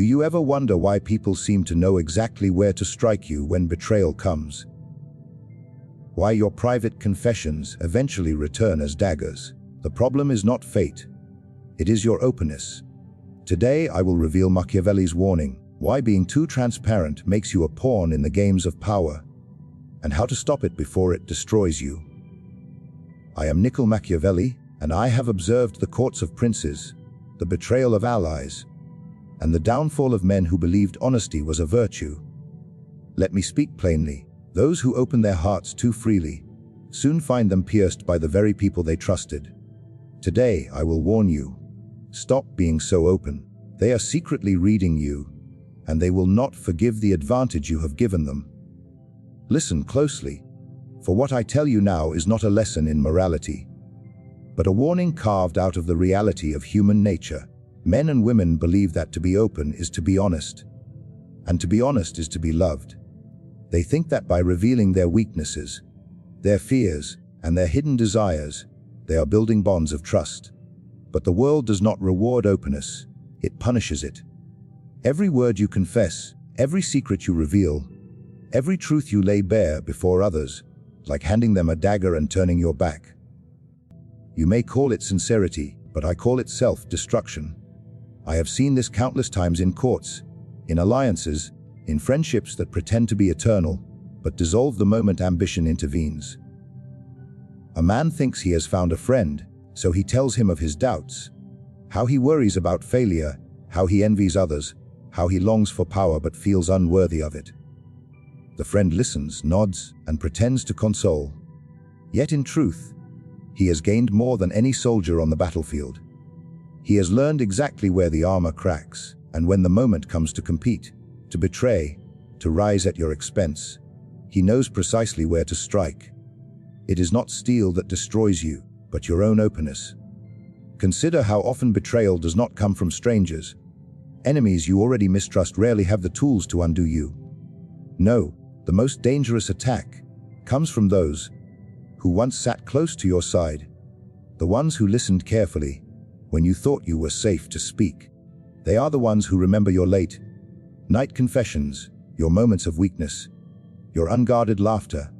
you ever wonder why people seem to know exactly where to strike you when betrayal comes? Why your private confessions eventually return as daggers? The problem is not fate. It is your openness. Today I will reveal Machiavelli's warning, why being too transparent makes you a pawn in the games of power, and how to stop it before it destroys you. I am Niccolò Machiavelli, and I have observed the courts of princes, the betrayal of allies, and the downfall of men who believed honesty was a virtue. Let me speak plainly. Those who open their hearts too freely soon find them pierced by the very people they trusted. Today I will warn you. Stop being so open. They are secretly reading you, and they will not forgive the advantage you have given them. Listen closely, for what I tell you now is not a lesson in morality, but a warning carved out of the reality of human nature. Men and women believe that to be open is to be honest, and to be honest is to be loved. They think that by revealing their weaknesses, their fears, and their hidden desires, they are building bonds of trust. But the world does not reward openness, it punishes it. Every word you confess, every secret you reveal, every truth you lay bare before others, like handing them a dagger and turning your back. You may call it sincerity, but I call it self-destruction. I have seen this countless times in courts, in alliances, in friendships that pretend to be eternal, but dissolve the moment ambition intervenes. A man thinks he has found a friend, so he tells him of his doubts, how he worries about failure, how he envies others, how he longs for power but feels unworthy of it. The friend listens, nods, and pretends to console. Yet in truth, he has gained more than any soldier on the battlefield. He has learned exactly where the armor cracks, and when the moment comes to compete, to betray, to rise at your expense, he knows precisely where to strike. It is not steel that destroys you, but your own openness. Consider how often betrayal does not come from strangers. Enemies you already mistrust rarely have the tools to undo you. No, the most dangerous attack comes from those who once sat close to your side, the ones who listened carefully when you thought you were safe to speak. They are the ones who remember your late night confessions, your moments of weakness, your unguarded laughter,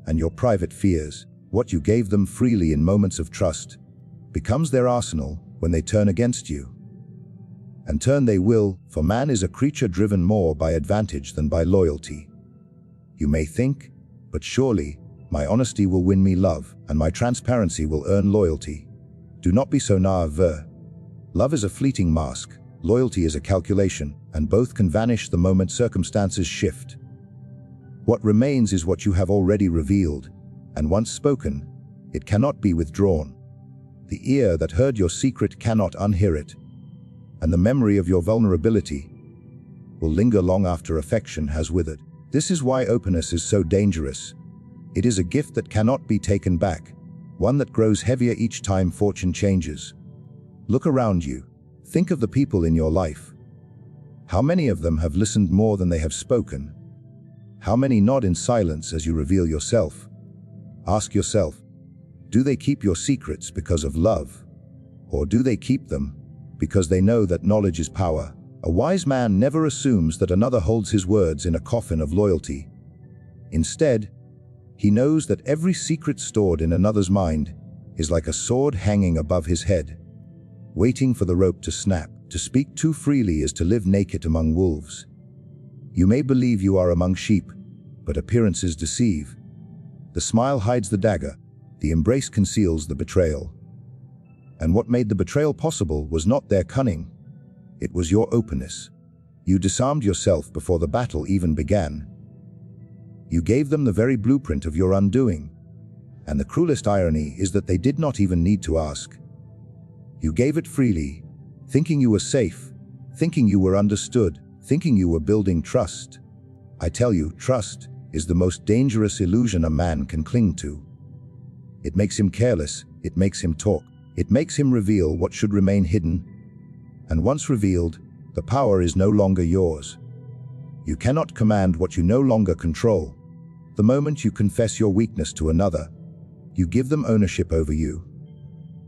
and your private fears. What you gave them freely in moments of trust becomes their arsenal when they turn against you. And turn they will, for man is a creature driven more by advantage than by loyalty. You may think, but surely, my honesty will win me love, and my transparency will earn loyalty. Do not be so naive. Love is a fleeting mask, loyalty is a calculation, and both can vanish the moment circumstances shift. What remains is what you have already revealed, and once spoken, it cannot be withdrawn. The ear that heard your secret cannot unhear it, and the memory of your vulnerability will linger long after affection has withered. This is why openness is so dangerous. It is a gift that cannot be taken back, one that grows heavier each time fortune changes. Look around you. Think of the people in your life. How many of them have listened more than they have spoken? How many nod in silence as you reveal yourself? Ask yourself, do they keep your secrets because of love? Or do they keep them because they know that knowledge is power? A wise man never assumes that another holds his words in a coffin of loyalty. Instead, he knows that every secret stored in another's mind is like a sword hanging above his head, waiting for the rope to snap. To speak too freely is to live naked among wolves. You may believe you are among sheep, but appearances deceive. The smile hides the dagger, the embrace conceals the betrayal. And what made the betrayal possible was not their cunning, it was your openness. You disarmed yourself before the battle even began. You gave them the very blueprint of your undoing. And the cruelest irony is that they did not even need to ask. You gave it freely, thinking you were safe, thinking you were understood, thinking you were building trust. I tell you, trust is the most dangerous illusion a man can cling to. It makes him careless, it makes him talk, it makes him reveal what should remain hidden. And once revealed, the power is no longer yours. You cannot command what you no longer control. The moment you confess your weakness to another, you give them ownership over you.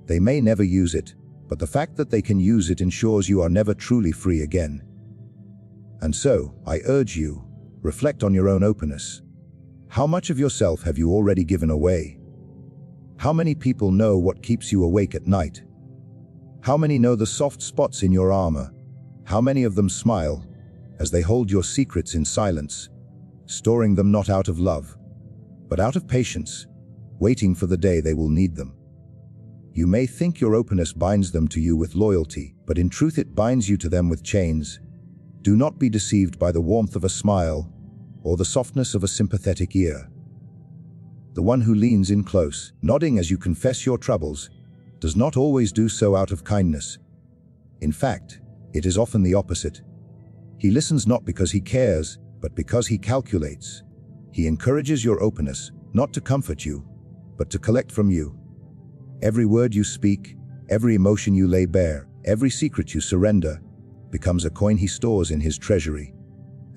They may never use it, but the fact that they can use it ensures you are never truly free again. And so, I urge you, reflect on your own openness. How much of yourself have you already given away? How many people know what keeps you awake at night? How many know the soft spots in your armor? How many of them smile as they hold your secrets in silence, storing them not out of love, but out of patience, waiting for the day they will need them? You may think your openness binds them to you with loyalty, but in truth it binds you to them with chains. Do not be deceived by the warmth of a smile or the softness of a sympathetic ear. The one who leans in close, nodding as you confess your troubles, does not always do so out of kindness. In fact, it is often the opposite. He listens not because he cares, but because he calculates. He encourages your openness, not to comfort you, but to collect from you. Every word you speak, every emotion you lay bare, every secret you surrender, becomes a coin he stores in his treasury.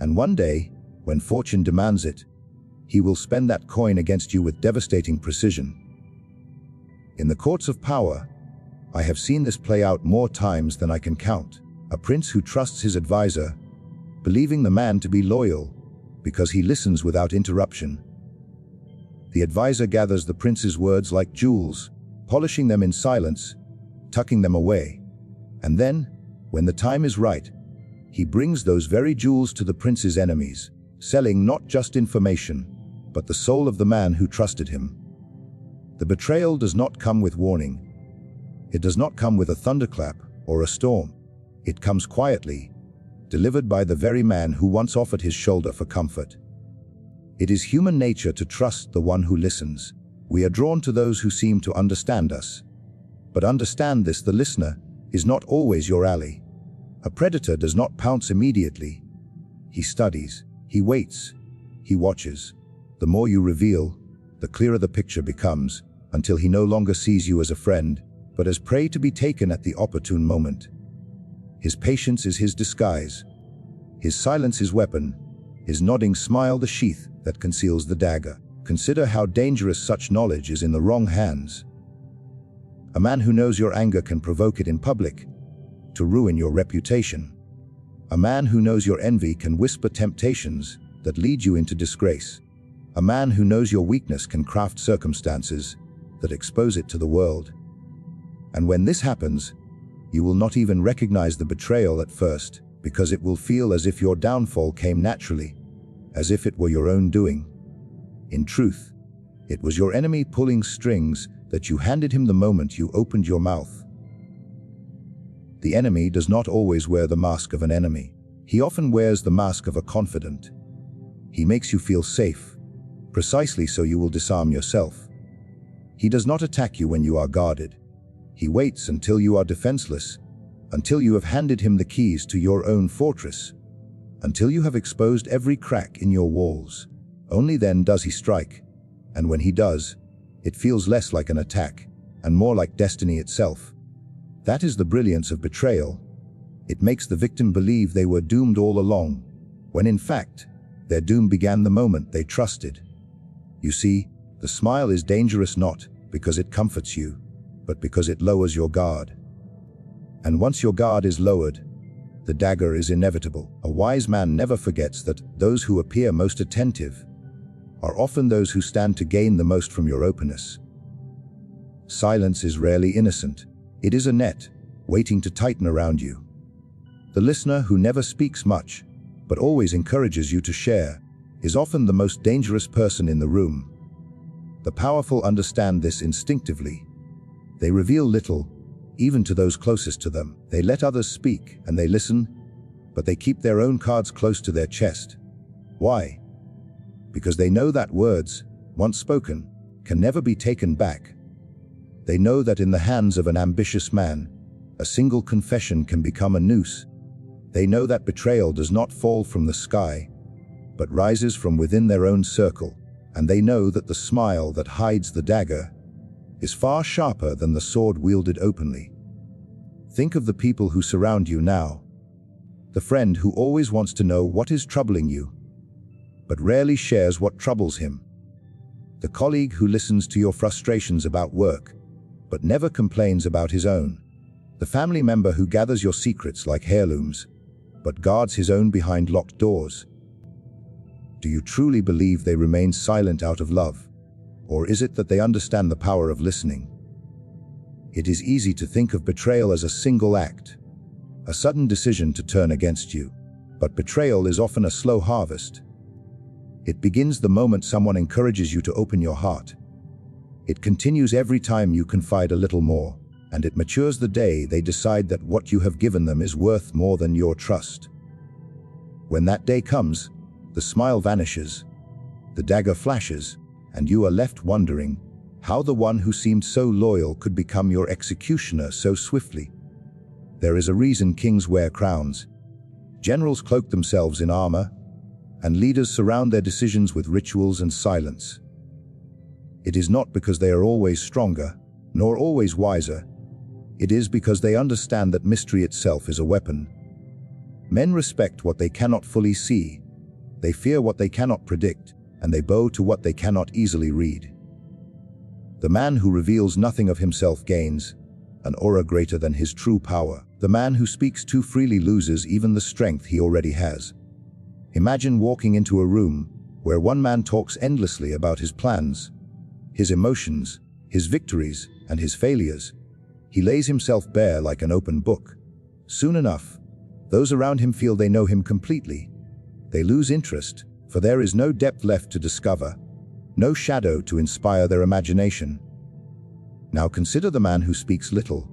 And one day, when fortune demands it, he will spend that coin against you with devastating precision. In the courts of power, I have seen this play out more times than I can count. A prince who trusts his advisor, believing the man to be loyal because he listens without interruption. The advisor gathers the prince's words like jewels, polishing them in silence, tucking them away. And then, when the time is right, he brings those very jewels to the prince's enemies, selling not just information, but the soul of the man who trusted him. The betrayal does not come with warning. It does not come with a thunderclap or a storm. It comes quietly, delivered by the very man who once offered his shoulder for comfort. It is human nature to trust the one who listens. We are drawn to those who seem to understand us. But understand this: the listener is not always your ally. A predator does not pounce immediately. He studies, he waits, he watches. The more you reveal, the clearer the picture becomes, until he no longer sees you as a friend, but as prey to be taken at the opportune moment. His patience is his disguise, his silence his weapon, his nodding smile the sheath that conceals the dagger. Consider how dangerous such knowledge is in the wrong hands. A man who knows your anger can provoke it in public, to ruin your reputation. A man who knows your envy can whisper temptations that lead you into disgrace. A man who knows your weakness can craft circumstances that expose it to the world. And when this happens, you will not even recognize the betrayal at first, because it will feel as if your downfall came naturally, as if it were your own doing. In truth, it was your enemy pulling strings that you handed him the moment you opened your mouth. The enemy does not always wear the mask of an enemy. He often wears the mask of a confidant. He makes you feel safe, precisely so you will disarm yourself. He does not attack you when you are guarded. He waits until you are defenseless, until you have handed him the keys to your own fortress, until you have exposed every crack in your walls. Only then does he strike, and when he does, it feels less like an attack and more like destiny itself. That is the brilliance of betrayal. It makes the victim believe they were doomed all along, when in fact, their doom began the moment they trusted. You see, the smile is dangerous not because it comforts you, but because it lowers your guard. And once your guard is lowered, the dagger is inevitable. A wise man never forgets that those who appear most attentive are often those who stand to gain the most from your openness. Silence is rarely innocent. It is a net, waiting to tighten around you. The listener who never speaks much, but always encourages you to share, is often the most dangerous person in the room. The powerful understand this instinctively. They reveal little, even to those closest to them. They let others speak, and they listen, but they keep their own cards close to their chest. Why? Because they know that words, once spoken, can never be taken back. They know that in the hands of an ambitious man, a single confession can become a noose. They know that betrayal does not fall from the sky, but rises from within their own circle. And they know that the smile that hides the dagger is far sharper than the sword wielded openly. Think of the people who surround you now. The friend who always wants to know what is troubling you, but rarely shares what troubles him. The colleague who listens to your frustrations about work, but never complains about his own. The family member who gathers your secrets like heirlooms, but guards his own behind locked doors. Do you truly believe they remain silent out of love? Or is it that they understand the power of listening? It is easy to think of betrayal as a single act, a sudden decision to turn against you. But betrayal is often a slow harvest. It begins the moment someone encourages you to open your heart. It continues every time you confide a little more, and it matures the day they decide that what you have given them is worth more than your trust. When that day comes, the smile vanishes, the dagger flashes, and you are left wondering how the one who seemed so loyal could become your executioner so swiftly. There is a reason kings wear crowns, generals cloak themselves in armor, and leaders surround their decisions with rituals and silence. It is not because they are always stronger, nor always wiser. It is because they understand that mystery itself is a weapon. Men respect what they cannot fully see, they fear what they cannot predict, and they bow to what they cannot easily read. The man who reveals nothing of himself gains an aura greater than his true power. The man who speaks too freely loses even the strength he already has. Imagine walking into a room where one man talks endlessly about his plans, his emotions, his victories, and his failures. He lays himself bare like an open book. Soon enough, those around him feel they know him completely. They lose interest, for there is no depth left to discover, no shadow to inspire their imagination. Now consider the man who speaks little,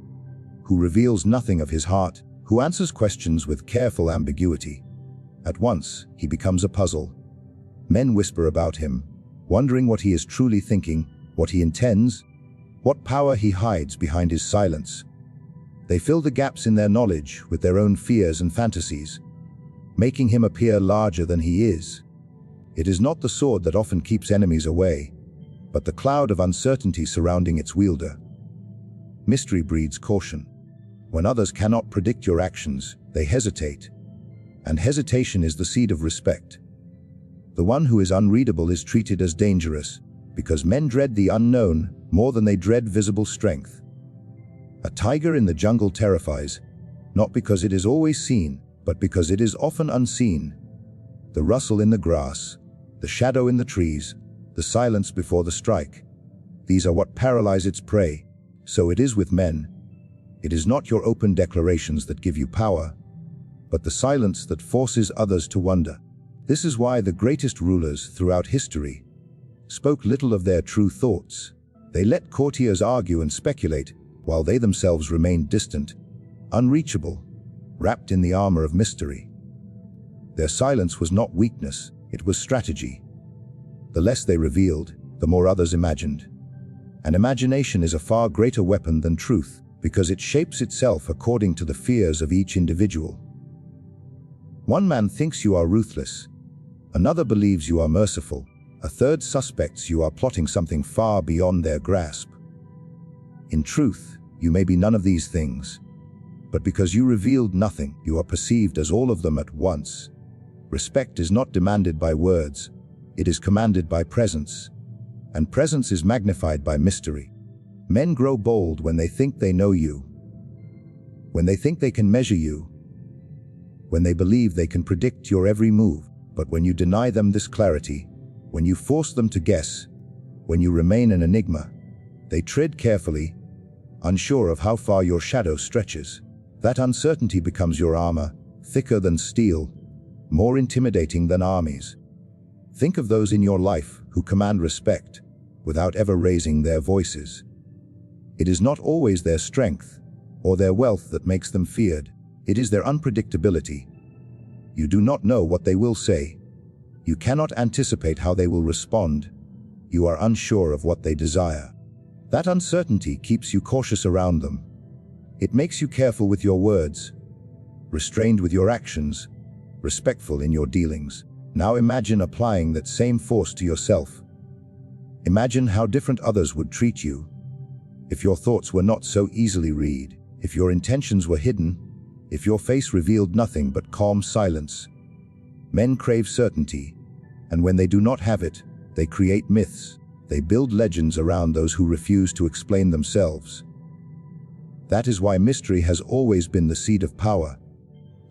who reveals nothing of his heart, who answers questions with careful ambiguity. At once, he becomes a puzzle. Men whisper about him, wondering what he is truly thinking, what he intends, what power he hides behind his silence. They fill the gaps in their knowledge with their own fears and fantasies, making him appear larger than he is. It is not the sword that often keeps enemies away, but the cloud of uncertainty surrounding its wielder. Mystery breeds caution. When others cannot predict your actions, they hesitate. And hesitation is the seed of respect. The one who is unreadable is treated as dangerous, because men dread the unknown more than they dread visible strength. A tiger in the jungle terrifies, not because it is always seen, but because it is often unseen. The rustle in the grass, the shadow in the trees, the silence before the strike. These are what paralyze its prey. So it is with men. It is not your open declarations that give you power, but the silence that forces others to wonder. This is why the greatest rulers throughout history spoke little of their true thoughts. They let courtiers argue and speculate, while they themselves remained distant, unreachable, wrapped in the armor of mystery. Their silence was not weakness, it was strategy. The less they revealed, the more others imagined. And imagination is a far greater weapon than truth, because it shapes itself according to the fears of each individual. One man thinks you are ruthless, another believes you are merciful, a third suspects you are plotting something far beyond their grasp. In truth, you may be none of these things, but because you revealed nothing, you are perceived as all of them at once. Respect is not demanded by words, it is commanded by presence, and presence is magnified by mystery. Men grow bold when they think they know you, when they think they can measure you, when they believe they can predict your every move. But when you deny them this clarity, when you force them to guess, when you remain an enigma, they tread carefully, unsure of how far your shadow stretches. That uncertainty becomes your armor, thicker than steel, more intimidating than armies. Think of those in your life who command respect without ever raising their voices. It is not always their strength or their wealth that makes them feared. It is their unpredictability. You do not know what they will say. You cannot anticipate how they will respond. You are unsure of what they desire. That uncertainty keeps you cautious around them. It makes you careful with your words, restrained with your actions, respectful in your dealings. Now imagine applying that same force to yourself. Imagine how different others would treat you if your thoughts were not so easily read, if your intentions were hidden, if your face revealed nothing but calm silence. Men crave certainty, and when they do not have it, they create myths. They build legends around those who refuse to explain themselves. That is why mystery has always been the seed of power.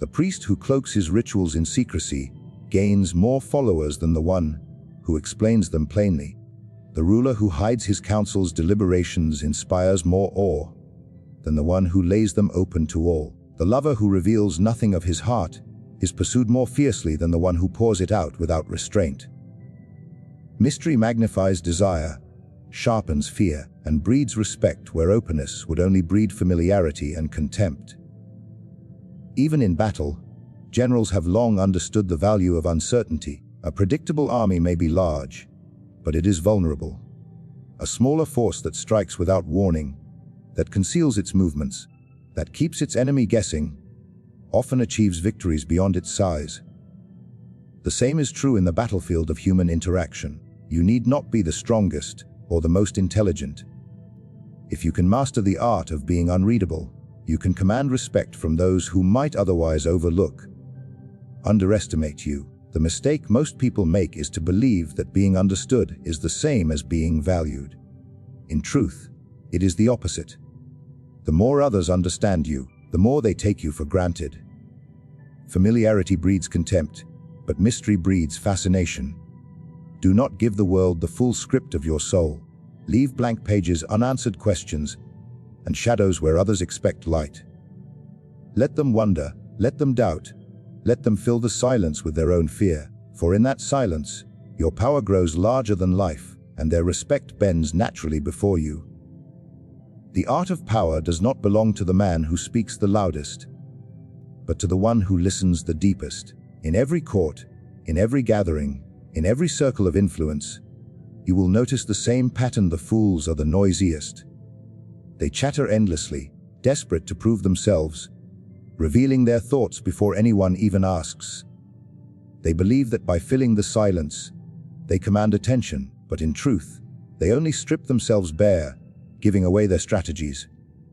The priest who cloaks his rituals in secrecy gains more followers than the one who explains them plainly. The ruler who hides his counsel's deliberations inspires more awe than the one who lays them open to all. The lover who reveals nothing of his heart is pursued more fiercely than the one who pours it out without restraint. Mystery magnifies desire, sharpens fear, and breeds respect where openness would only breed familiarity and contempt. Even in battle, generals have long understood the value of uncertainty. A predictable army may be large, but it is vulnerable. A smaller force that strikes without warning, that conceals its movements, that keeps its enemy guessing, often achieves victories beyond its size. The same is true in the battlefield of human interaction. You need not be the strongest or the most intelligent. If you can master the art of being unreadable, you can command respect from those who might otherwise overlook, underestimate you. The mistake most people make is to believe that being understood is the same as being valued. In truth, it is the opposite. The more others understand you, the more they take you for granted. Familiarity breeds contempt, but mystery breeds fascination. Do not give the world the full script of your soul. Leave blank pages, unanswered questions, and shadows where others expect light. Let them wonder, let them doubt, let them fill the silence with their own fear, for in that silence, your power grows larger than life, and their respect bends naturally before you. The art of power does not belong to the man who speaks the loudest, but to the one who listens the deepest. In every court, in every gathering, in every circle of influence, you will notice the same pattern. The fools are the noisiest. They chatter endlessly, desperate to prove themselves, revealing their thoughts before anyone even asks. They believe that by filling the silence, they command attention, but in truth, they only strip themselves bare, giving away their strategies,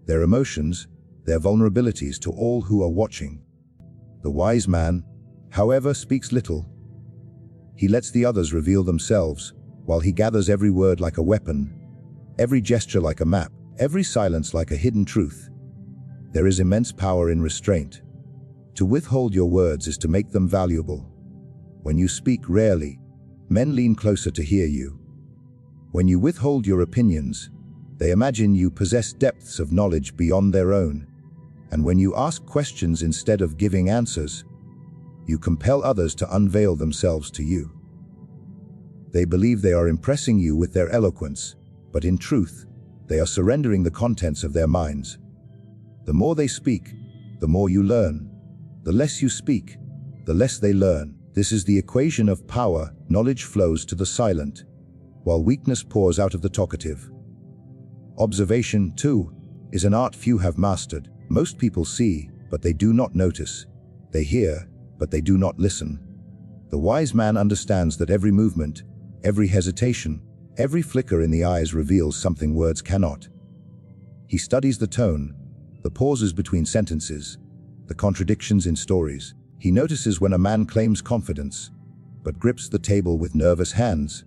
their emotions, their vulnerabilities to all who are watching. The wise man, however, speaks little. He lets the others reveal themselves, while he gathers every word like a weapon, every gesture like a map, every silence like a hidden truth. There is immense power in restraint. To withhold your words is to make them valuable. When you speak rarely, men lean closer to hear you. When you withhold your opinions, they imagine you possess depths of knowledge beyond their own. And when you ask questions instead of giving answers, you compel others to unveil themselves to you. They believe they are impressing you with their eloquence, but in truth, they are surrendering the contents of their minds. The more they speak, the more you learn. The less you speak, the less they learn. This is the equation of power. Knowledge flows to the silent, while weakness pours out of the talkative. Observation, too, is an art few have mastered. Most people see, but they do not notice. They hear, but they do not listen. The wise man understands that every movement, every hesitation, every flicker in the eyes reveals something words cannot. He studies the tone, the pauses between sentences, the contradictions in stories. He notices when a man claims confidence, but grips the table with nervous hands.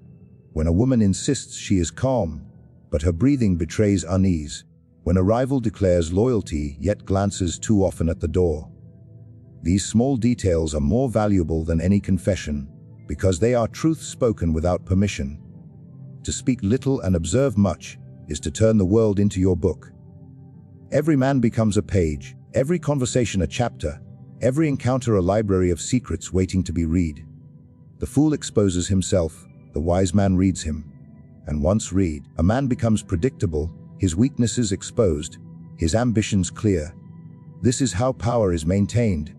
When a woman insists she is calm, but her breathing betrays unease. When a rival declares loyalty yet glances too often at the door. These small details are more valuable than any confession, because they are truths spoken without permission. To speak little and observe much is to turn the world into your book. Every man becomes a page, every conversation a chapter, every encounter a library of secrets waiting to be read. The fool exposes himself, the wise man reads him. And once read, a man becomes predictable, his weaknesses exposed, his ambitions clear. This is how power is maintained,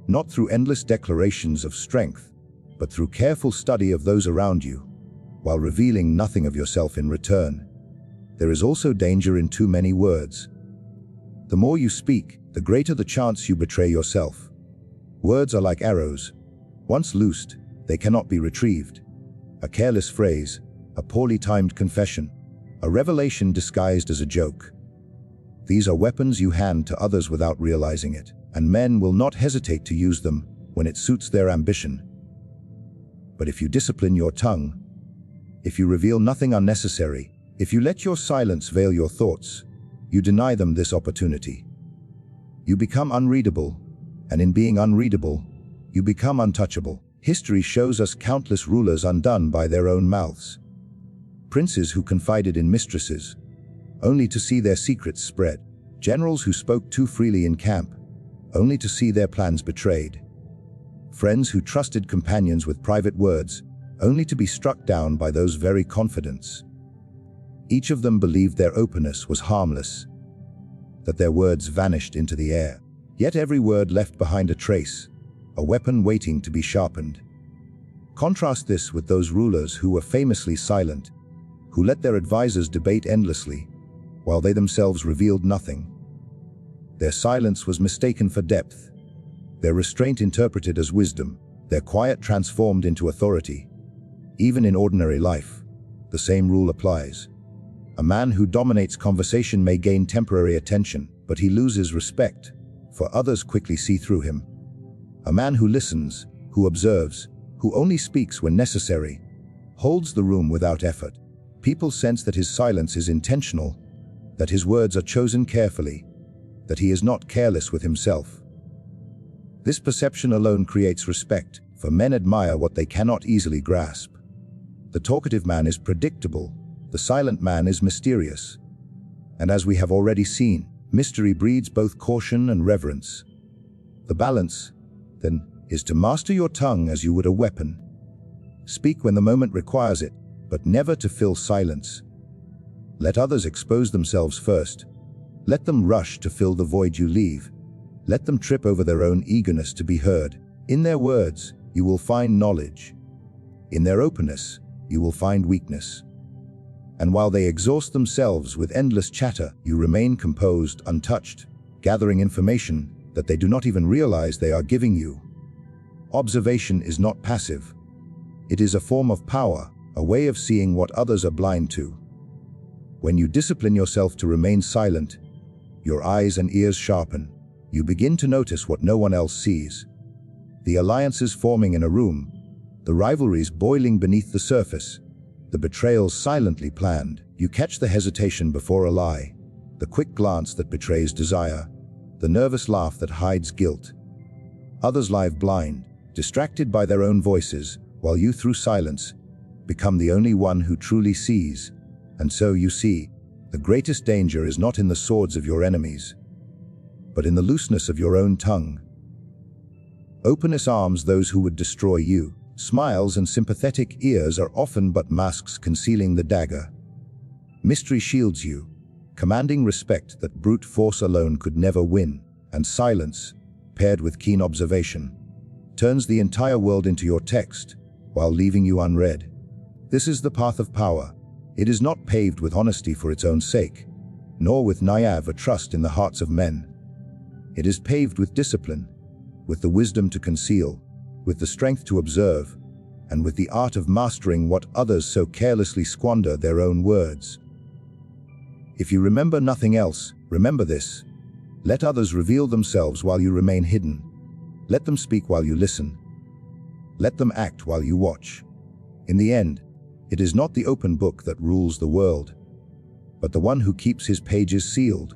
not through endless declarations of strength, but through careful study of those around you, while revealing nothing of yourself in return. There is also danger in too many words. The more you speak, the greater the chance you betray yourself. Words are like arrows. Once loosed, they cannot be retrieved. A careless phrase, a poorly timed confession, a revelation disguised as a joke. These are weapons you hand to others without realizing it, and men will not hesitate to use them when it suits their ambition. But if you discipline your tongue, if you reveal nothing unnecessary, if you let your silence veil your thoughts, you deny them this opportunity. You become unreadable, and in being unreadable, you become untouchable. History shows us countless rulers undone by their own mouths. Princes who confided in mistresses, only to see their secrets spread. Generals who spoke too freely in camp, only to see their plans betrayed. Friends who trusted companions with private words, only to be struck down by those very confidants. Each of them believed their openness was harmless, that their words vanished into the air. Yet every word left behind a trace, a weapon waiting to be sharpened. Contrast this with those rulers who were famously silent, who let their advisors debate endlessly, while they themselves revealed nothing. Their silence was mistaken for depth, their restraint interpreted as wisdom, their quiet transformed into authority. Even in ordinary life, the same rule applies. A man who dominates conversation may gain temporary attention, but he loses respect, for others quickly see through him. A man who listens, who observes, who only speaks when necessary, holds the room without effort. People sense that his silence is intentional, that his words are chosen carefully, that he is not careless with himself. This perception alone creates respect, for men admire what they cannot easily grasp. The talkative man is predictable, the silent man is mysterious. And as we have already seen, mystery breeds both caution and reverence. The balance, then, is to master your tongue as you would a weapon. Speak when the moment requires it, but never to fill silence. Let others expose themselves first. Let them rush to fill the void you leave. Let them trip over their own eagerness to be heard. In their words, you will find knowledge. In their openness, you will find weakness. And while they exhaust themselves with endless chatter, you remain composed, untouched, gathering information that they do not even realize they are giving you. Observation is not passive. It is a form of power, a way of seeing what others are blind to. When you discipline yourself to remain silent, your eyes and ears sharpen. You begin to notice what no one else sees. The alliances forming in a room, the rivalries boiling beneath the surface, the betrayals silently planned. You catch the hesitation before a lie, the quick glance that betrays desire, the nervous laugh that hides guilt. Others lie blind, distracted by their own voices, while you, through silence, become the only one who truly sees. And so you see, the greatest danger is not in the swords of your enemies, but in the looseness of your own tongue. Openness arms those who would destroy you. Smiles and sympathetic ears are often but masks concealing the dagger. Mystery shields you, commanding respect that brute force alone could never win, and silence, paired with keen observation, turns the entire world into your text, while leaving you unread. This is the path of power. It is not paved with honesty for its own sake, nor with naive trust in the hearts of men. It is paved with discipline, with the wisdom to conceal, with the strength to observe, and with the art of mastering what others so carelessly squander, their own words. If you remember nothing else, remember this. Let others reveal themselves while you remain hidden. Let them speak while you listen. Let them act while you watch. In the end, it is not the open book that rules the world, but the one who keeps his pages sealed.